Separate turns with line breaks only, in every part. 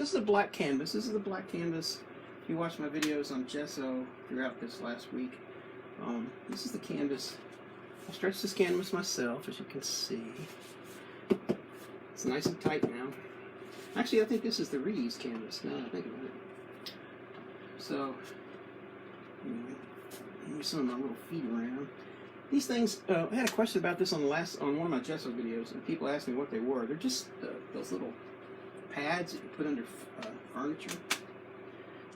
this is a black canvas. This is the black canvas. If you watch my videos on gesso throughout this last week, this is the canvas. I stretched this canvas myself, as you can see. It's nice and tight now. Actually, I think this is the reused canvas, now that I think about it. So, move some of my little feet around. These things, I had a question about this on one of my gesso videos, and people asked me what they were. They're just those little pads that you put under furniture.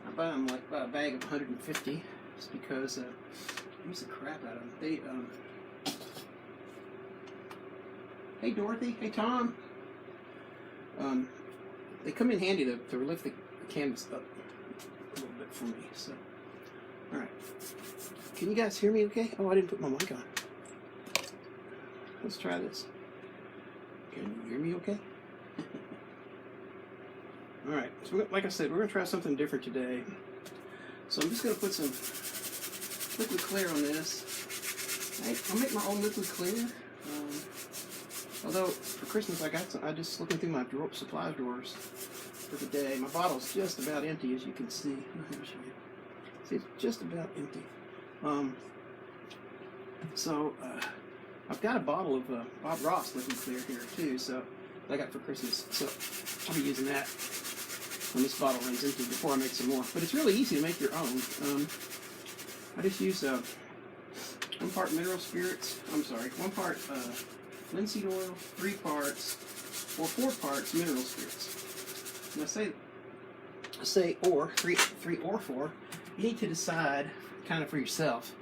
I buy them like by a bag of 150, just because I use the crap out of them. They, hey Dorothy, hey Tom. They come in handy to lift the canvas up a little bit for me. So, all right. Can you guys hear me okay? Oh, I didn't put my mic on. Let's try this. Can you hear me okay? Alright, so like I said, we're going to try something different today. So I'm just going to put some liquid clear on this. I'll make my own liquid clear. Although, for Christmas I just looking through my supply drawers for the day. My bottle's just about empty, as you can see. Let me show you. See, it's just about empty. I've got a bottle of Bob Ross liquid clear here too, so that I got for Christmas. So I'll be using that when this bottle runs empty before I make some more. But it's really easy to make your own. I just use 1 part mineral spirits. I'm sorry, 1 part linseed oil, 3 parts or 4 parts mineral spirits. And I say or 3 or 4. You need to decide kind of for yourself.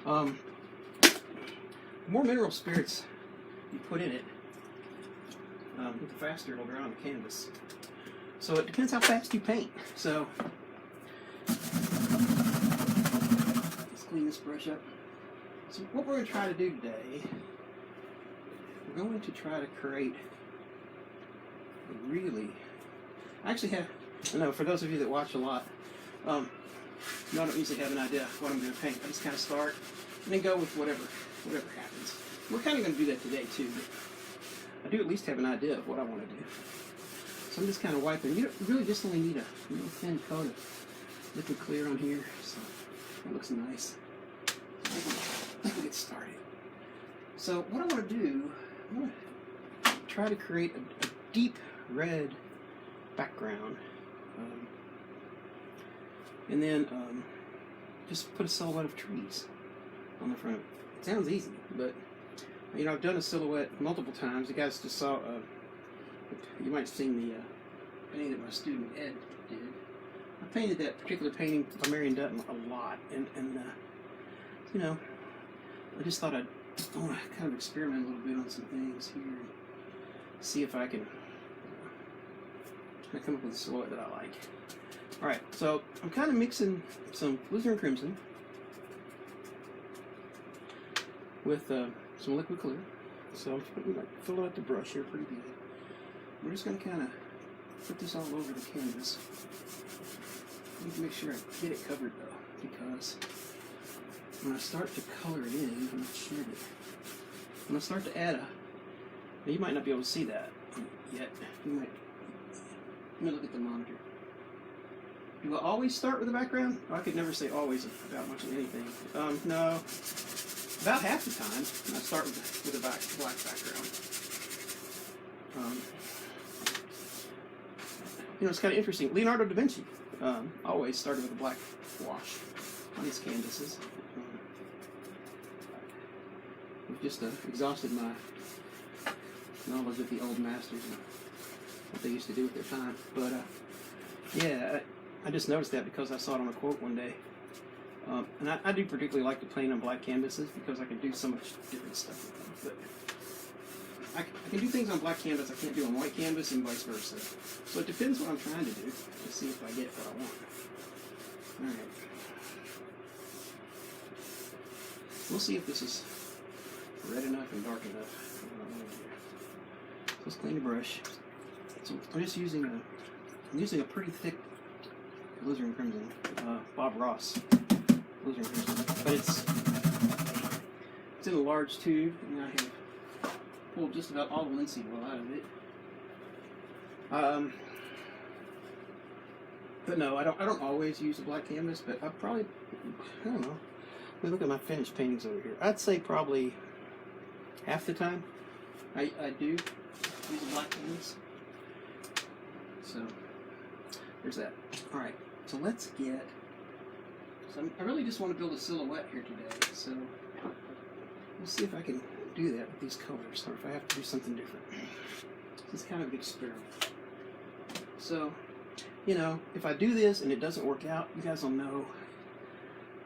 The more mineral spirits you put in it, the faster it'll dry on the canvas. So it depends how fast you paint. So let's clean this brush up. So what we're going to try to do today, we're going to try to create a really, I know for those of you that watch a lot, I don't usually have an idea of what I'm going to paint. I just kind of start and then go with whatever happens. We're kind of going to do that today too, but I do at least have an idea of what I want to do. So I'm just kind of wiping. You really just only need a real thin coat of liquid clear on here, so that looks nice. Let me get started. So what I want to do, I want to try to create a deep red background. And then just put a silhouette of trees on the front. It sounds easy, but you know, I've done a silhouette multiple times. You guys just saw, you might have seen the painting that my student Ed did. I painted that particular painting by Marion Dutton a lot, and you know, I just thought I want to kind of experiment a little bit on some things here, and see if I can come up with a silhouette that I like. Alright, so I'm kind of mixing some Alizarin Crimson with some liquid clear. So I'm putting fill out the brush here pretty good. We're just going to kind of put this all over the canvas. I need to make sure I get it covered though, because when I start to color it in, I'm not sure that when I start to add now you might not be able to see that yet. You might. Let me look at the monitor. Do I always start with the background? Oh, I could never say always about much of anything. No. About half the time, I start with a black background. You know, it's kind of interesting. Leonardo da Vinci always started with a black wash on his canvases. I've just exhausted my knowledge of the old masters and what they used to do with their time. But yeah, I just noticed that because I saw it on a quote one day. And I do particularly like to paint on black canvases because I can do so much different stuff with them. But I can do things on black canvas I can't do on white canvas and vice versa. So it depends what I'm trying to do to see if I get what I want. Alright. We'll see if this is red enough and dark enough. So let's clean the brush. So I'm just using a pretty thick Alizarin Crimson, Bob Ross Alizarin Crimson, but it's in a large tube, and I have pulled just about all the linseed oil out of it. But no, I don't always use a black canvas, but I don't know. Let me look at my finished paintings over here. I'd say probably half the time I do use a black canvas. So there's that. All right, so let's get. So I really just want to build a silhouette here today. So we'll see if I can do that with these colors, or if I have to do something different. This is kind of an experiment. So, you know, if I do this and it doesn't work out, you guys will know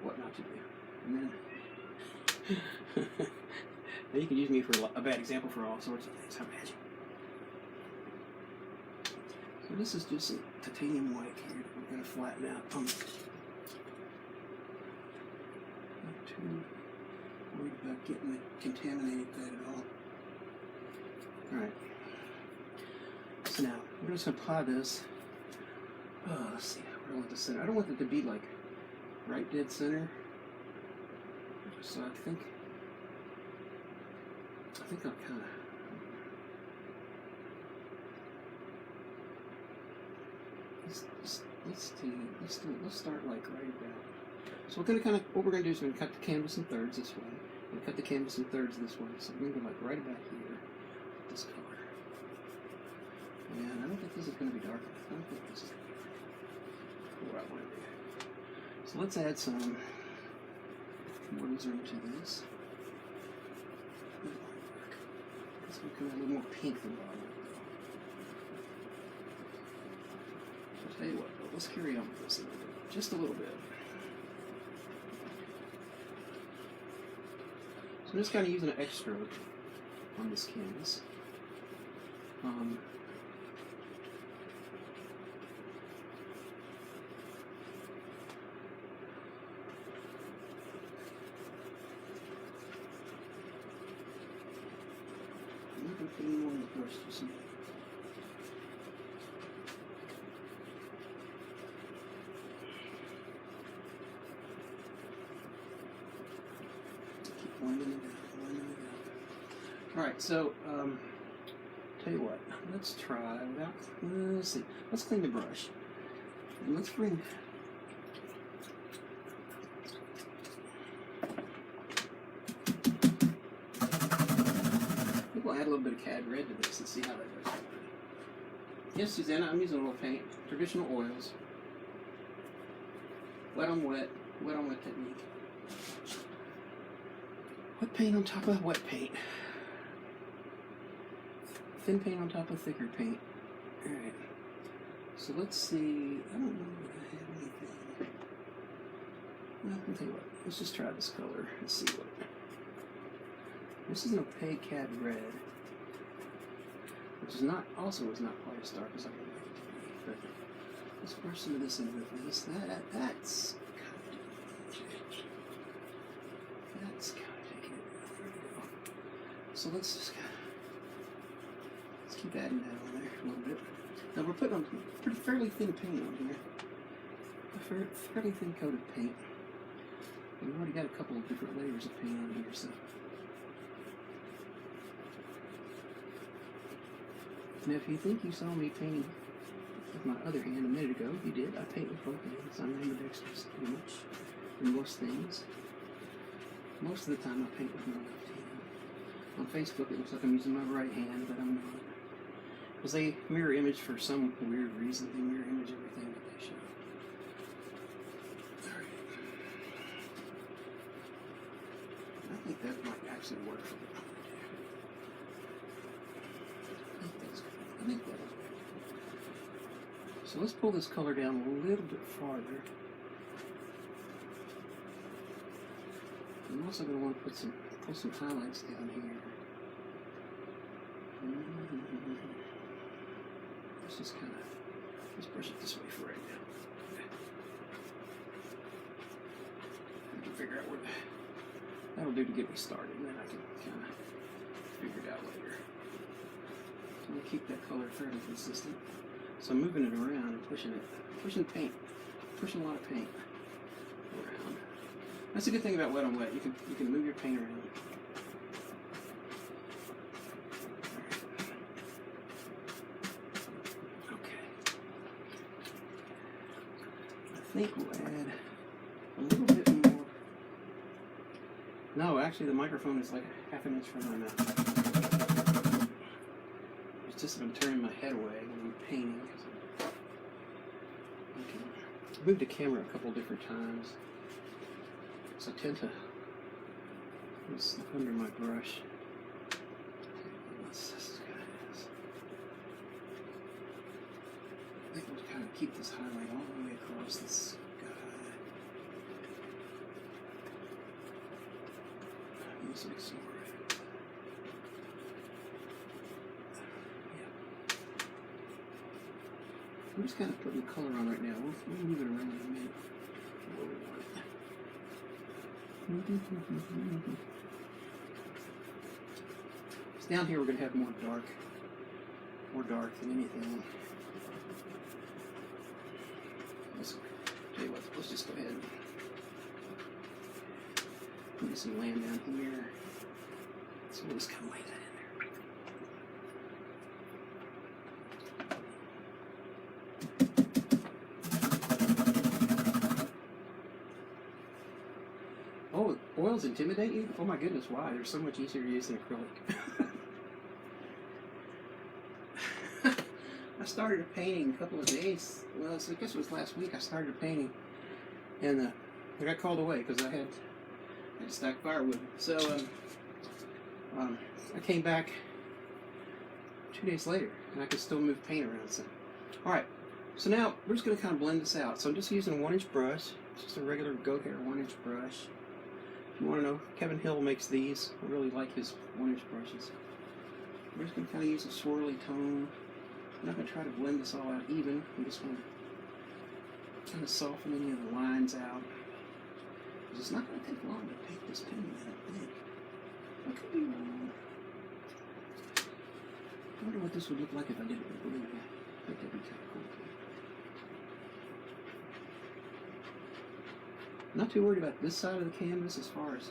what not to do. And then, then you can use me for a bad example for all sorts of things. How bad? So this is just a titanium white here that we're going to flatten out. Not too worried about getting it contaminated that at all. Alright. So now, we're just going to apply this. Let's see, where do I want the center? I don't want it to be like right dead center. So I think I'll kind of. Let's start like right about. So we're gonna what we're gonna do is we're gonna cut the canvas in thirds this way, and cut the canvas in thirds this way. So we're gonna go like right about here with this color. And I don't think this is gonna be dark enough. I don't think this is gonna be what I want to do. So let's add some Morsern to this. This one could be a little more pink than what I want. I'll tell you what, though, let's carry on with this a little bit, just a little bit. So I'm just kind of using an X stroke on this canvas. Putting more in the brush to see. Keep winding it down. Alright, so, tell you what, let's try without, let's see, let's clean the brush. And let's bring, we'll add a little bit of CAD red to this and see how that goes. Yes, Susanna, I'm using oil paint, traditional oils. Wet on wet technique. Wet paint on top of wet paint. Thin paint on top of thicker paint. Alright. So let's see. I don't know if I have anything. Well, I'll tell you what. Let's just try this color and see what. This is an opaque CAD red, which is not quite as dark as I would like it to be. But let's brush some of this in with this. That's kind of taking it. There we go. So let's keep adding that on there a little bit. Now we're putting on fairly thin paint on here. A fairly thin coat of paint. And we've already got a couple of different layers of paint on here, so. Now, if you think you saw me painting with my other hand a minute ago, you did. I paint with both hands. I'm ambidextrous pretty much in most things. Most of the time, I paint with my left hand. On Facebook, it looks like I'm using my right hand, but I'm not. Because they mirror image for some weird reason. They mirror image everything that they show. Alright. I think that might actually work for me. I think that'll work. So let's pull this color down a little bit farther. I'm also going to want to pull some highlights down here. Let's just kind of, let's brush it this way for right now. I can figure out where that'll do to get me started, and then I can kind of figure it out later. So I'm going to keep that color fairly consistent. So I'm moving it around and pushing a lot of paint around. That's a good thing about wet on wet. You can move your paint around. think we'll add a little bit more. No, actually the microphone is like a half an inch from my mouth. It's just that I'm turning my head away when I'm painting. I moved the camera a couple different times, so I tend to it's under my brush. I think we'll kind of keep this highlight all the way across the sky. This looks more right. Yeah. I'm just kind of putting color on right now. We'll move it around in a minute. Where we want it. So down here we're going to have more dark than anything. Tell you what, let's just go ahead and put some land down here. So we'll just kind of lay that in there. Oh, oils intimidate you? Oh my goodness, why? They're so much easier to use than acrylic. I started a painting a couple of days, well, so I guess it was last week I started a painting, and I got called away because I had to stack firewood. So I came back 2 days later, and I could still move paint around. So, alright, so now we're just going to kind of blend this out. So I'm just using a 1-inch brush, just a regular goat hair 1-inch brush. If you want to know, Kevin Hill makes these. I really like his 1-inch brushes. We're just going to kind of use a swirly tone. I'm not going to try to blend this all out even. I'm just going to kind of soften any of the lines out. Because it's not going to take long to paint this painting, I don't think. I could be wrong. I wonder what this would look like if I did it with blue. I think that'd be kind of cool. I'm not too worried about this side of the canvas as far as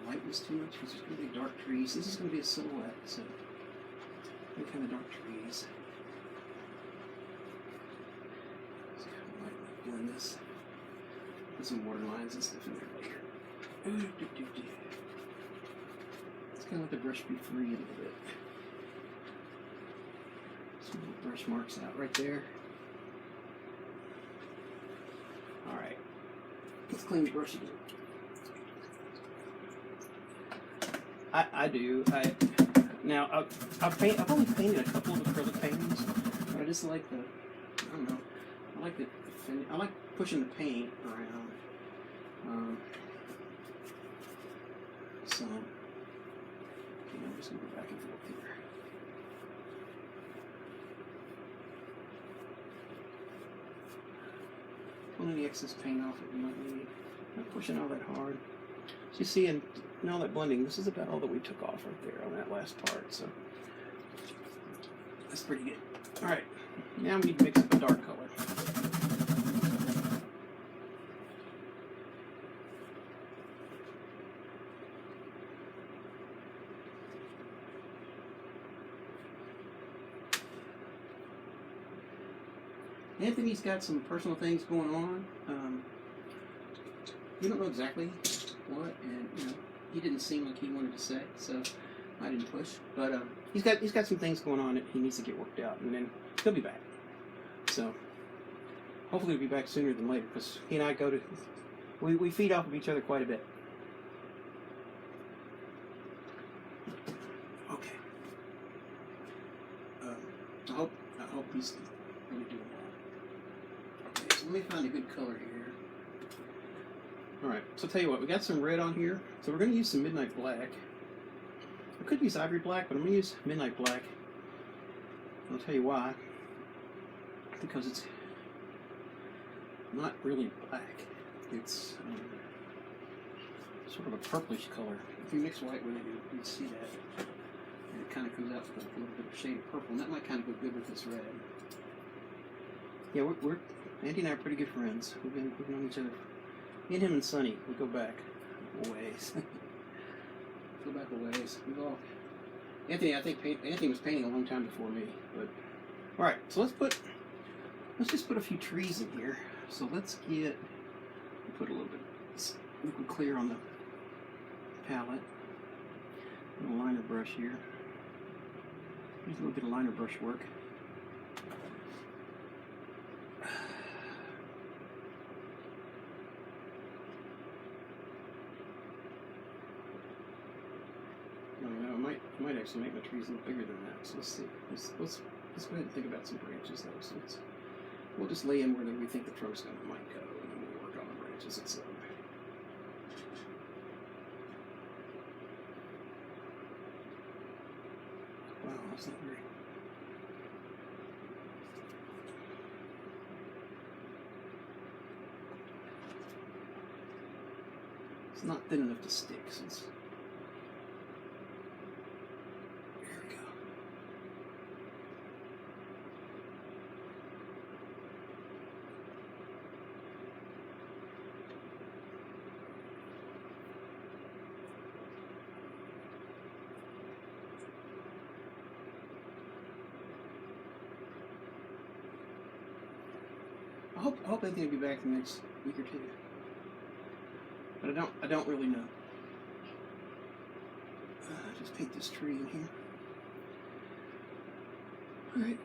lightness too much, because there's going to be dark trees. This is going to be a silhouette, so any kind of dark trees. Blend this. Put some water lines and stuff in there later. Let's kind of let the brush be free a little bit. Some little brush marks out right there. Alright. Let's clean the brush again. I do. Now, I've only painted a couple of acrylic paintings, but I just like the, I don't know, I like I like pushing the paint around. So, okay, I'm just going to go back and forth here. Pulling the excess paint off that we might need. Not pushing all that hard. So you see, in all that blending, this is about all that we took off right there on that last part. So that's pretty good. All right, now we need to mix up a dark color. Anthony's got some personal things going on. We don't know exactly what, and you know, he didn't seem like he wanted to say, so I didn't push. But he's got some things going on that he needs to get worked out, and then he'll be back. So hopefully he'll be back sooner than later, because he and I go to we feed off of each other quite a bit. Okay. I hope he's really doing that. Okay, so let me find a good color here. Alright, so I'll tell you what, we got some red on here, so we're going to use some Midnight Black. I could use Ivory Black, but I'm going to use Midnight Black. I'll tell you why. Because it's not really black. It's sort of a purplish color. If you mix white with it, you'd see that. And it kind of comes out with a little bit of shade of purple, and that might kind of go good with this red. Yeah, Andy and I are pretty good friends. We've known each other. Me and him and Sonny, we go back a ways. Go back a ways. Anthony, I think Anthony was painting a long time before me. But all right, so let's just put a few trees in here. So let's put a little bit of liquid clear on the palette. A liner brush here. There's a little bit of liner brush work. I might actually make my trees a little bigger than that. So let's see. Let's go ahead and think about some branches though. So we'll just lay in where we think the trunk's might go, and then we'll work on the branches itself. Wow, that's not very. It's not thin enough to stick since. There we go. I hope Anthony will be back the next week or two. But I don't really know. Just paint this tree in here. All right.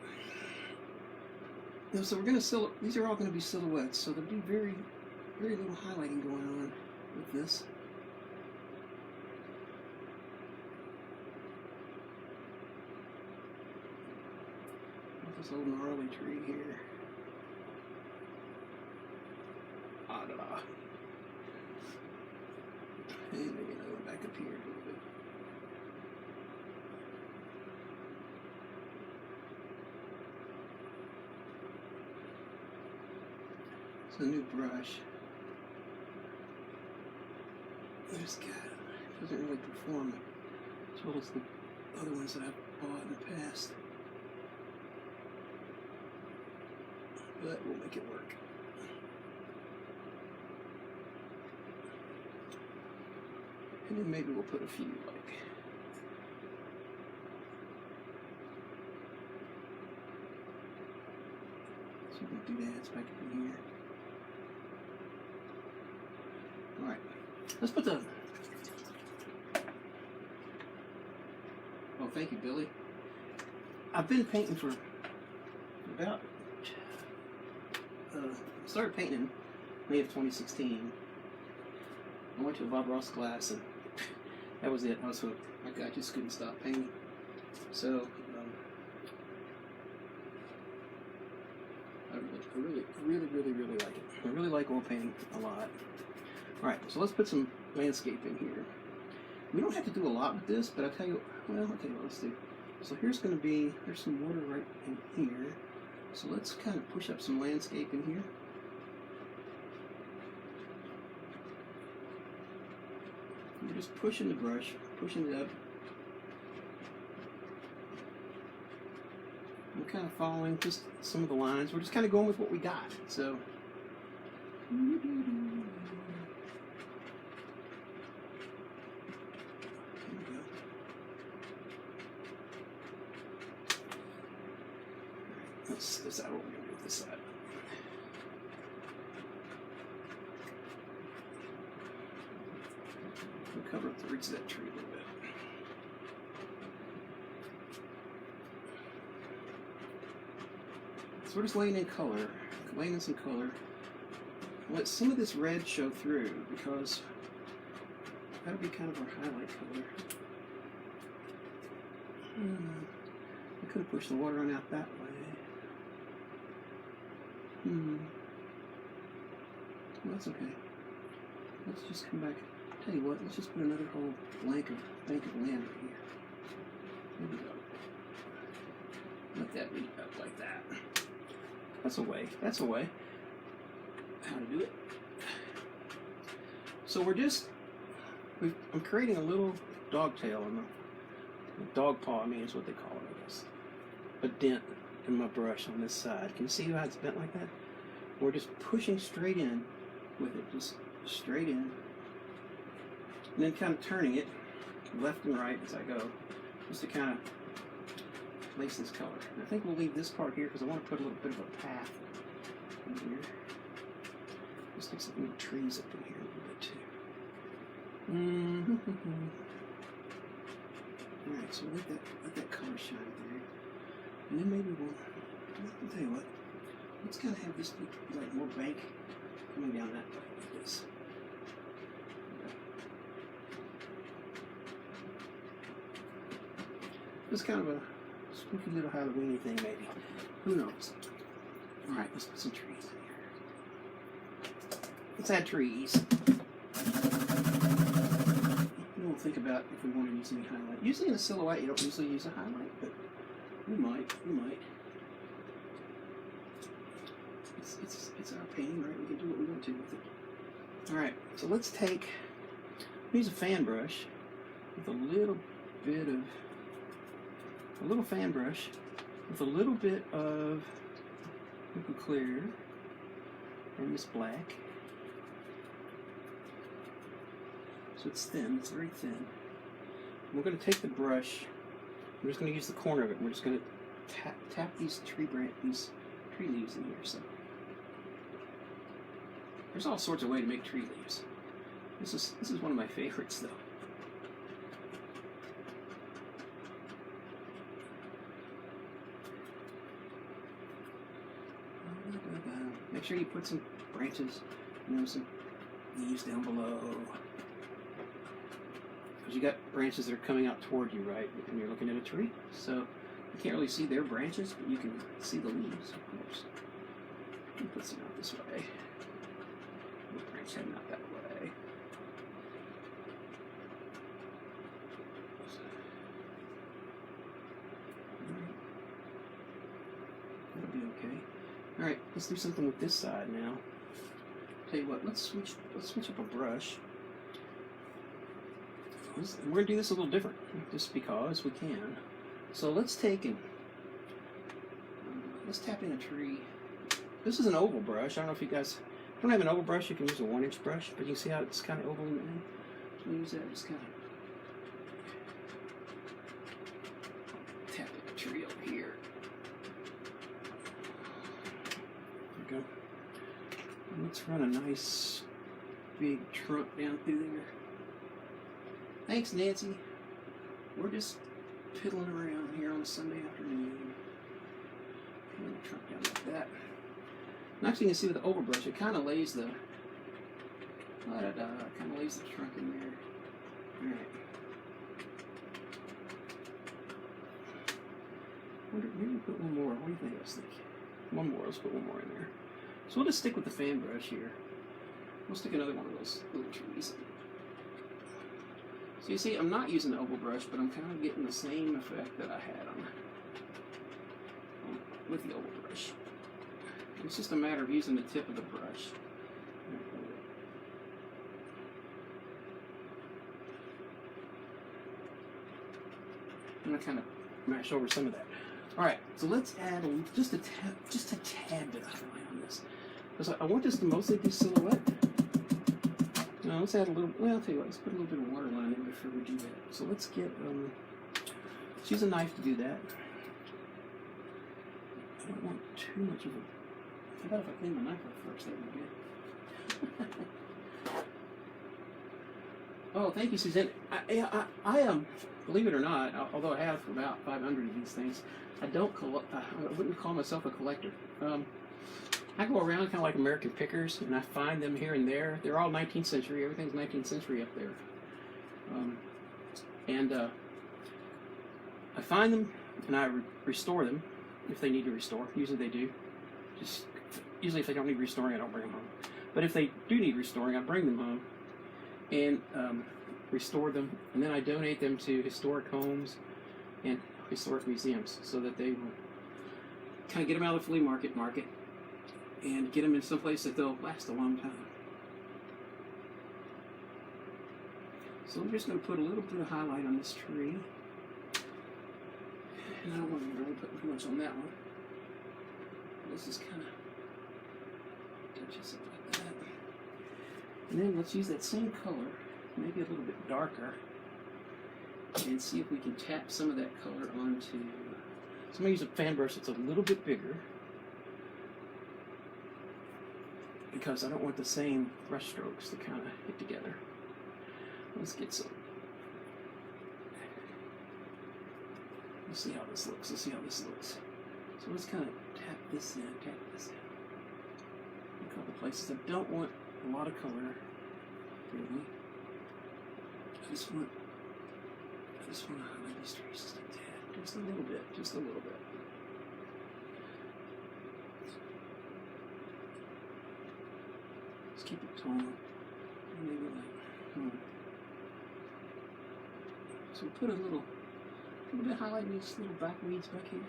Now, so we're going to these are all going to be silhouettes, so there'll be very, very little highlighting going on with this. This old gnarly tree here. Ah-da-da. And maybe another one back up here a little bit. It's a new brush. I just got it. Doesn't really perform as well as the other ones that I've bought in the past. But we'll make it work. And then maybe we'll put a few, like, so we can do that. It's back up in here. All right, let's put the. Oh, thank you, Billy. I've been painting for about. Started painting in May of 2016. I went to a Bob Ross class and that was it. I was hooked. I just couldn't stop painting. So I really like it. I really like oil painting a lot. All right, so let's put some landscape in here. We don't have to do a lot with this, but I'll tell you what let's do. So there's some water right in here. So let's kind of push up some landscape in here. We're just pushing the brush, pushing it up. We're kind of following just some of the lines. We're just kind of going with what we got. So. There we go. Let's decide what we're going to do with this side. We'll cover up the roots of that tree a little bit. So we're just laying in color, laying in some color. Let some of this red show through because that'll be kind of our highlight color. I could have pushed the water on out that way. Well, that's okay. Let's just come back. Tell you what, let's just put another whole bank of land right here. There we go. Let that be up like that. That's a way. That's a way. How to do it. So I'm creating a little dog tail in the dog paw, is what they call it, I guess. A dent in my brush on this side. Can you see how it's bent like that? We're just pushing straight in with it, just straight in. And then kind of turning it left and right as I go, just to kind of lace this color. And I think we'll leave this part here because I want to put a little bit of a path in here. stick some little trees up in here a little bit too. Alright, so let that color shine through. And then maybe I'll tell you what, let's kind of have this be like more bank coming down that way like this. It's kind of a spooky little Halloweeny thing, maybe. Who knows? Alright, let's put some trees in here. Let's add trees. We'll think about if we want to use any highlight. Usually in a silhouette, you don't usually use a highlight, but we might. It's our painting, right? We can do what we want to with it. Alright, so let's use a fan brush with a little fan brush with a little bit of liquid clear and this black. So it's thin, it's very thin. And we're going to take the brush, we're just going to use the corner of it, we're just going to tap these tree leaves in here. So there's all sorts of ways to make tree leaves. This is one of my favorites though. Make sure you put some branches, some leaves down below. Because you got branches that are coming out toward you, right? And you're looking at a tree. So you can't really see their branches, but you can see the leaves, of course. Let me put some out this way. The branch heading out that way. That'll be okay. Alright, let's do something with this side now. Tell you what, let's switch up a brush. We're going to do this a little different, just because we can. So let's tap in a tree. This is an oval brush. I don't know if you guys don't have an oval brush, you can use a 1-inch brush, but you can see how it's kind of oval in the end. So use that, just kind of tap in the tree over here. There we go. And let's run a nice big trunk down through there. Thanks, Nancy. We're just piddling around here on a Sunday afternoon. Run the trunk down like that. And actually, you can see with the oval brush, it kind of lays the trunk in there. All right. Maybe put one more. What do you think? Let's think. One more. Let's put one more in there. So we'll just stick with the fan brush here. We'll stick another one of those little trees. So you see, I'm not using the oval brush, but I'm kind of getting the same effect that I had with the oval brush. It's just a matter of using the tip of the brush. I'm going to kind of mash over some of that. Alright, so let's add just a tad bit of highlight on this. Because I want this to mostly be silhouette. Now let's add a little, well, I'll tell you what, let's put a little bit of waterline in before we do that. So let's use a knife to do that. I don't want too much of a, how about if I clean my knife up first, that would be good. Oh, thank you, Suzanne. I believe it or not, although I have about 500 of these things, I wouldn't call myself a collector. I go around kind of like American Pickers, and I find them here and there. They're all 19th century. Everything's 19th century up there. I find them, and I restore them if they need to restore. Usually they do. Usually if they don't need restoring, I don't bring them home. But if they do need restoring, I bring them home and restore them, and then I donate them to historic homes and historic museums so that they will kind of get them out of the flea market and get them in some place that they'll last a long time. So I'm just going to put a little bit of highlight on this tree. And I don't want to really put too much on that one. This is kind of touches it like that. And then let's use that same color, maybe a little bit darker, and see if we can tap some of that color onto. So I'm going to use a fan brush that's a little bit bigger. because I don't want the same brush strokes to kind of hit together. Let's get some. Let's see how this looks. Let's see how this looks. So let's kind of tap this in, tap this in. A couple places. I don't want a lot of color, really. I just want to highlight these trees just a tad, just a little bit, just a little bit. Just keep it tone. Maybe like, So we'll put a little bit of highlight in these little back weeds back here.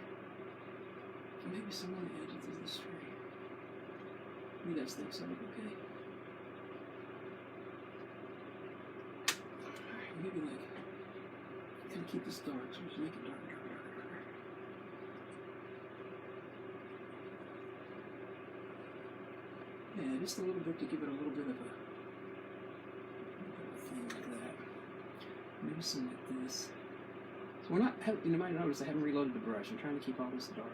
And maybe some on the edges of this tree. What do you guys think? So, okay. Alright, maybe like, kind of keep this dark, so we just make it darker, darker, darker, darker. Yeah, just a little bit to give it a little bit of a thing like that. Maybe some like this. So we're not, you might notice I haven't reloaded the brush. I'm trying to keep all this dark.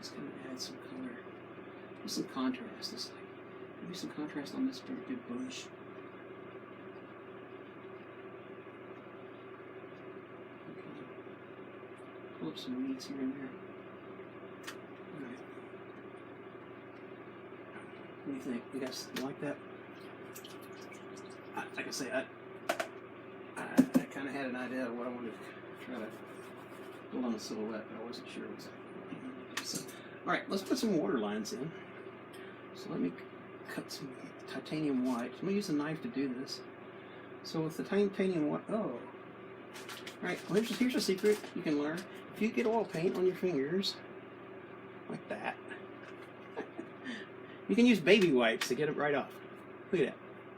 Just gonna add some color. Just some contrast. Just like, maybe some contrast on this pretty big bush. Okay. Pull up some weeds here and there. Alright. What do you think? You guys like that? Like I say, I kind of had an idea of what I wanted to try to build on a silhouette, but I wasn't sure exactly. So, all right, let's put some water lines in. So let me cut some titanium white. I'm gonna use a knife to do this. So with the titanium white, oh, all right. Well, here's a secret you can learn. If you get oil paint on your fingers, like that. You can use baby wipes to get it right off. Look at that.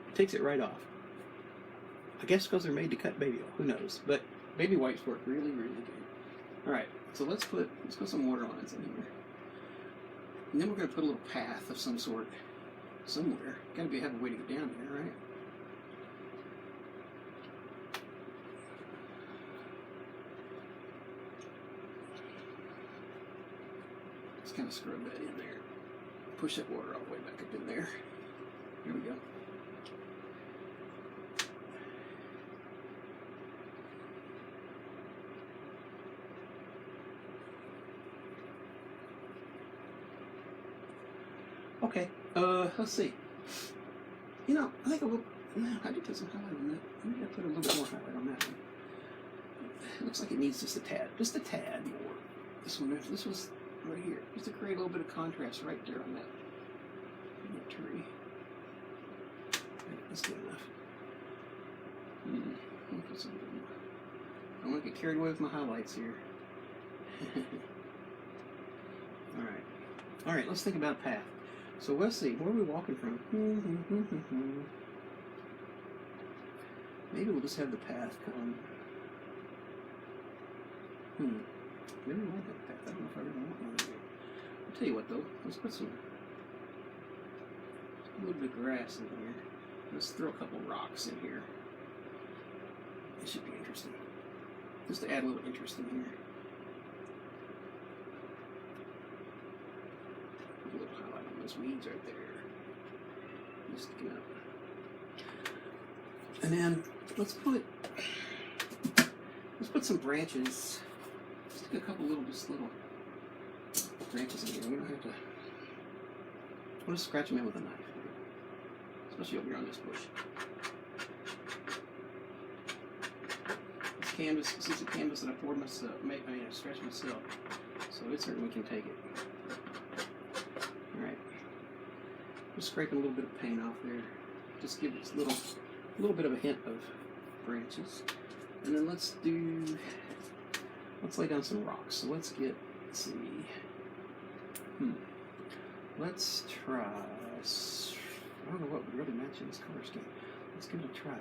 It takes it right off. I guess because they're made to cut baby oil. Who knows? But baby wipes work really, really good. Alright, so let's put some water lines in here. And then we're going to put a little path of some sort somewhere. Got to have a way to get down there, right? Let's kind of scrub that in there. Push that water all the way back up in there. Here we go. Okay, let's see. You know, I think I did put some highlight on that. Maybe I put a little bit more highlight on that one. It looks like it needs just a tad more. This one, if this was right here, just to create a little bit of contrast right there on that tree. Right, that's good enough. I'll put some more. I don't want to get carried away with my highlights here. All right, let's think about a path. So let's see, where are we walking from? Maybe we'll just have the path come. Maybe we want that path. I don't know if I really want one of it. I'll tell you what though, let's put a little bit of grass in here. Let's throw a couple rocks in here. It should be interesting. Just to add a little interest in here. Put a little highlight on those weeds right there. Just sticking up. And then let's put some branches. Stick a couple little branches in here. We don't have to. We'll just scratch them in with a knife. Especially over here on this bush. This canvas, this is a canvas that I poured myself, I stretched myself, so it certainly can take it. Alright. Just scraping a little bit of paint off there. Just give it a little bit of a hint of branches. And then let's lay down some rocks. So let's see. Let's try, I don't know what would really match in this color scheme. Let's give it a try.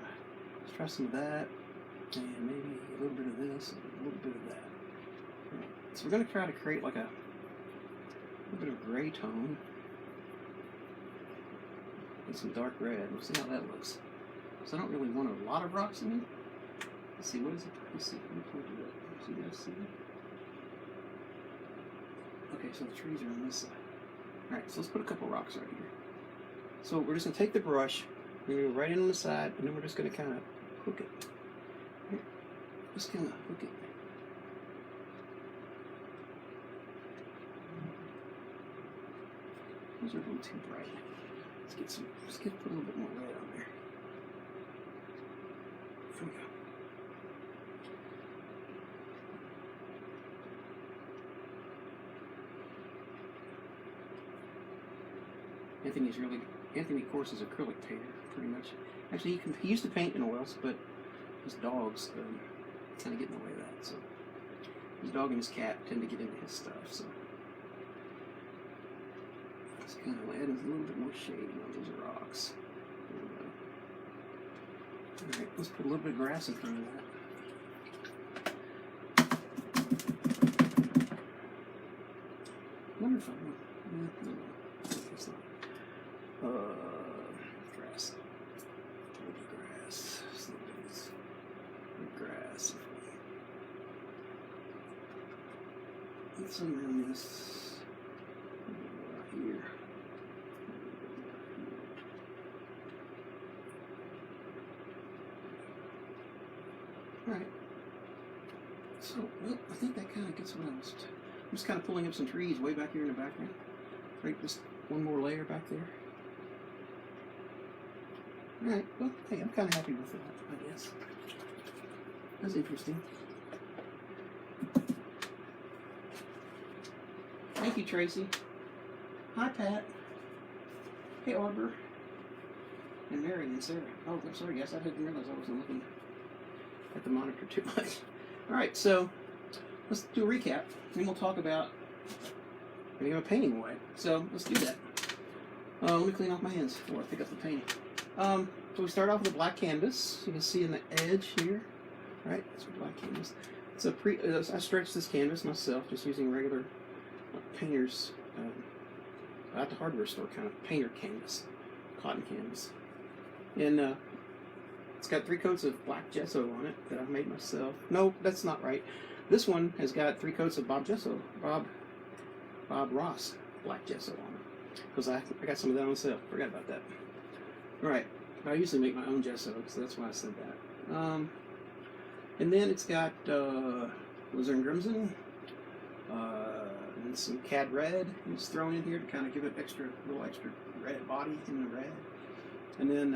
Let's try some of that, and maybe a little bit of this, and a little bit of that. Right. So we're going to try to create like a little bit of gray tone, and some dark red. We'll see how that looks. So I don't really want a lot of rocks in it. Let's see, what is it? Let's see, let me point it up. So you guys see it? Okay, so the trees are on this side. Alright, so let's put a couple rocks right here. So we're just going to take the brush, we're going to go right in on the side, and then we're just going to kind of hook it. Here. Just kind of hook it. Those are a little too bright. Let's put a little bit more red on there. There we go. Anthony, of course, is acrylic painter, pretty much. Actually, he used to paint in oils, but his dogs kind of get in the way of that. So his dog and his cat tend to get into his stuff. So just kind of adding a little bit more shading on those rocks. There we go. All right, let's put a little bit of grass in front of that. Wonderful. It's not. Grass. Grass. Let's around this right here. Alright. So, well, I think that kind of gets what I was. I'm just kind of pulling up some trees way back here in the background. Right, just one more layer back there. Alright, well, hey, I'm kind of happy with that, I guess. That's interesting. Thank you, Tracy. Hi, Pat. Hey, Arbor. And Mary and Sarah. Oh, I'm sorry, guys. I didn't realize I wasn't looking at the monitor too much. Alright, so let's do a recap. Then we'll talk about getting a painting away. So let's do that. Let me clean off my hands before I pick up the painting. So we start off with a black canvas. You can see in the edge here, right? That's a black canvas. It's I stretched this canvas myself, just using regular painter's, at the hardware store kind of painter canvas, cotton canvas. And it's got 3 coats of black gesso on it that I've made myself. No, that's not right. This one has got 3 coats of Bob Ross black gesso on it. Because I got some of that on sale. Forgot about that. Alright, I usually make my own gesso, so that's why I said that. And then it's got Alizarin Crimson, and some Cad Red just thrown in here to kind of give it a little extra red body in the red. And then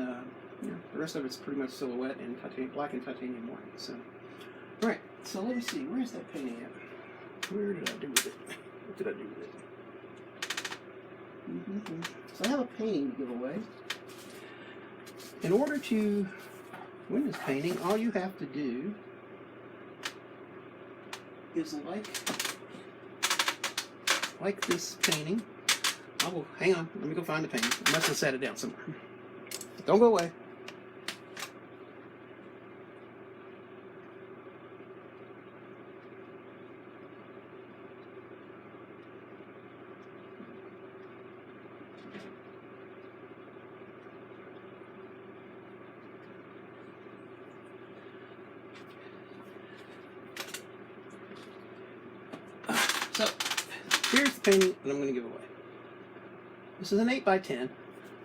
you know, the rest of it's pretty much silhouette and black and titanium white. So, alright, so let me see, where's that painting at? Where did I do with it? What did I do with it? So I have a painting to give away. In order to win this painting, all you have to do is like this painting. Hang on, let me go find the painting. I must have set it down somewhere. Don't go away. So, here's the painting that I'm going to give away. This is an 8x10.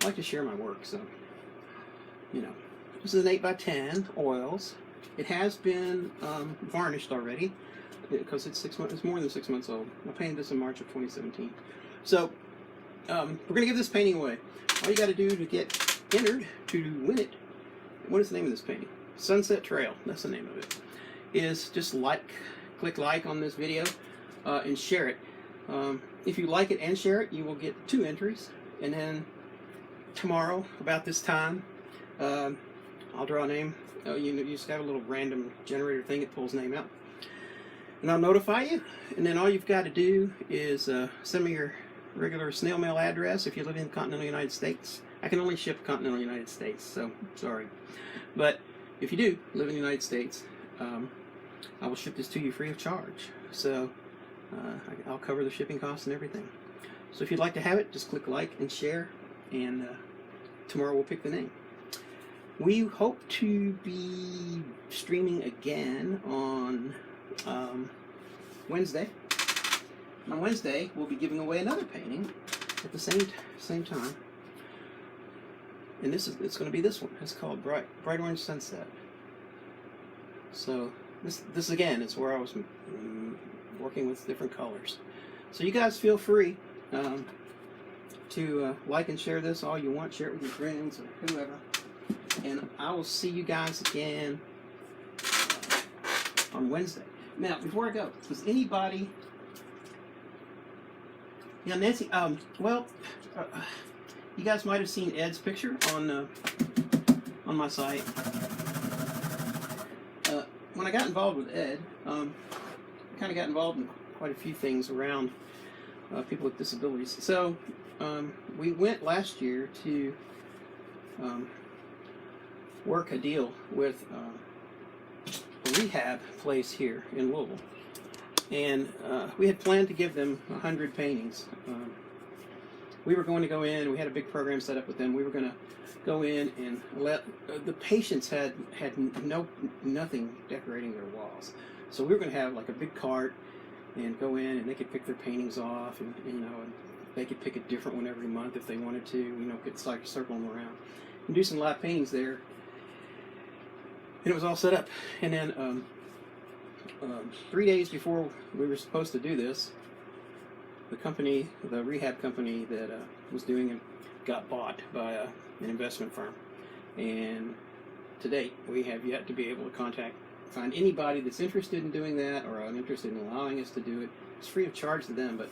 I like to share my work, so, you know. This is an 8x10 oils. It has been varnished already because it's more than 6 months old. I painted this in March of 2017. So, we're going to give this painting away. All you got to do to get entered to win it, what is the name of this painting? Sunset Trail, that's the name of it, is just click like on this video. And share it. If you like it and share it, you will get 2 entries. And then tomorrow, about this time, I'll draw a name. You just have a little random generator thing. It pulls name out. And I'll notify you. And then all you've got to do is send me your regular snail mail address if you live in the continental United States. I can only ship continental United States, so sorry. But if you do live in the United States, I will ship this to you free of charge. So I'll cover the shipping costs and everything. So if you'd like to have it, just click like and share, and tomorrow we'll pick the name. We hope to be streaming again on Wednesday. On Wednesday, we'll be giving away another painting at the same time. And it's going to be this one. It's called Bright Orange Sunset. So this again is where I was working with different colors. So you guys feel free to like and share this all you want. Share it with your friends or whoever. And I will see you guys again on Wednesday. Now, before I go, does anybody... Yeah, Nancy, you guys might have seen Ed's picture on my site. When I got involved with Ed, I kind of got involved in quite a few things around people with disabilities. So we went last year to work a deal with a rehab place here in Louisville. And we had planned to give them 100 paintings. We were going to go in, we had a big program set up with them. We were going to go in and let the patients had nothing decorating their walls. So we were going to have like a big cart and go in and they could pick their paintings off, and they could pick a different one every month if they wanted to, could like circle them around and do some live paintings there. And it was all set up. And then 3 days before we were supposed to do this, the rehab company that was doing it got bought by an investment firm. And to date, we have yet to be able to find anybody that's interested in doing that or interested in allowing us to do it. It's free of charge to them, but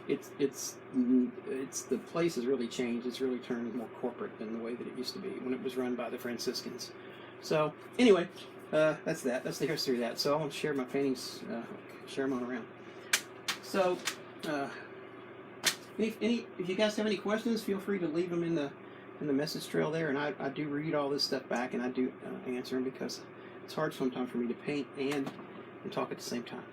it's the place has really changed. It's really turned more corporate than the way that it used to be when it was run by the Franciscans. So anyway, that's the history of that. So I want to share my paintings, share them on around. So if you guys have any questions, feel free to leave them in the message trail there, and I do read all this stuff back, and I do answer them, because it's hard sometimes for me to paint and talk at the same time,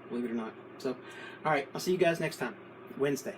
believe it or not. So all right, I'll see you guys next time, Wednesday.